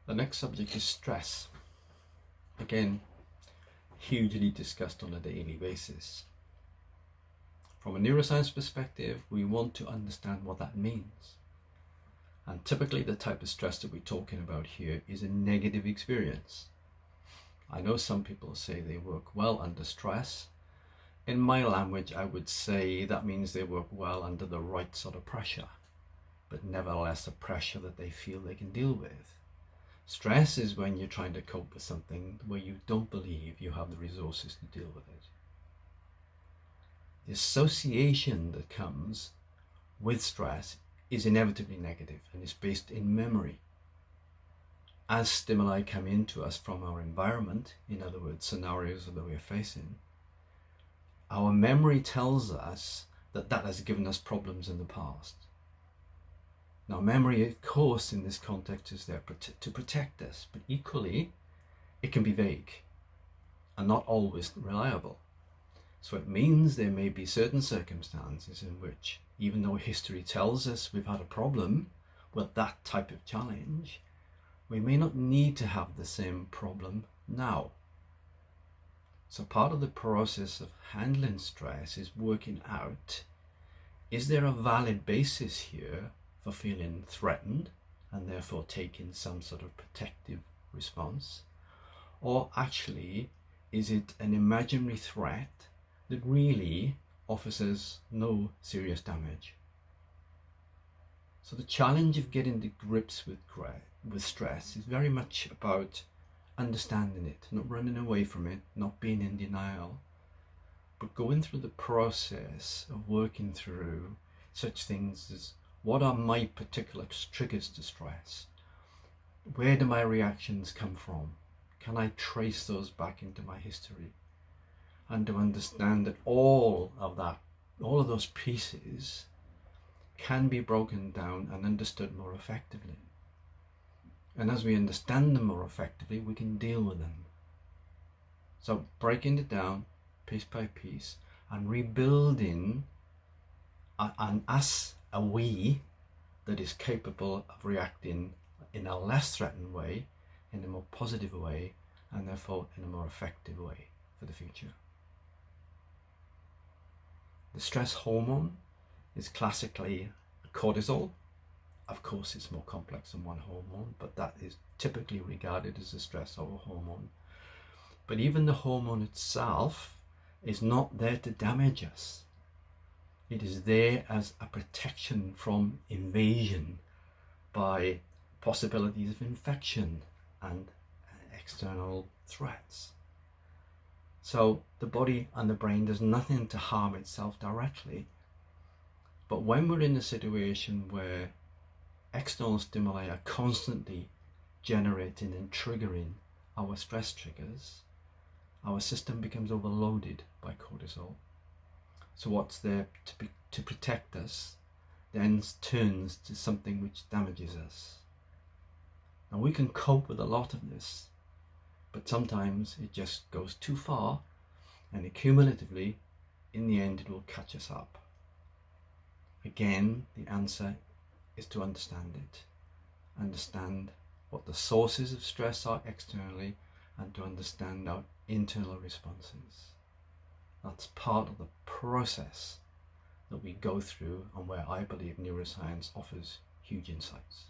The next subject is stress. Again, hugely discussed on a daily basis. From a neuroscience perspective, we want to understand what that means. And typically the type of stress that we're talking about here is a negative experience. I know some people say they work well under stress. In my language, I would say that means they work well under the right sort of pressure, but nevertheless a pressure that they feel they can deal with. Stress is when you're trying to cope with something where you don't believe you have the resources to deal with it. The association that comes with stress is inevitably negative and is based in memory. As stimuli come into us from our environment, in other words, scenarios that we're facing, our memory tells us that that has given us problems in the past. Now, memory, of course, in this context is there to protect us, but equally, it can be vague and not always reliable. So it means there may be certain circumstances in which, even though history tells us we've had a problem with that type of challenge, we may not need to have the same problem now. So part of the process of handling stress is working out, is there a valid basis here for feeling threatened and therefore taking some sort of protective response? Or actually, is it an imaginary threat that really offers us no serious damage? So the challenge of getting to grips with stress is very much about understanding it, not running away from it, not being in denial, but going through the process of working through such things as, what are my particular triggers to stress? Where do my reactions come from? Can I trace those back into my history? And to understand that all of those pieces can be broken down and understood more effectively. And as we understand them more effectively, we can deal with them. So breaking it down piece by piece and rebuilding a we that is capable of reacting in a less threatened way, in a more positive way, and therefore in a more effective way for the future. The stress hormone is classically cortisol. Of course, it's more complex than one hormone, but that is typically regarded as a stress hormone. But even the hormone itself is not there to damage us. It is there as a protection from invasion by possibilities of infection and external threats. So the body and the brain does nothing to harm itself directly. But when we're in a situation where external stimuli are constantly generating and triggering our stress triggers, our system becomes overloaded by cortisol. So what's there to protect us then turns to something which damages us. Now we can cope with a lot of this, but sometimes it just goes too far, and cumulatively, in the end, it will catch us up. Again, the answer is to understand it. Understand what the sources of stress are externally, and to understand our internal responses. That's part of the process that we go through, and where I believe neuroscience offers huge insights.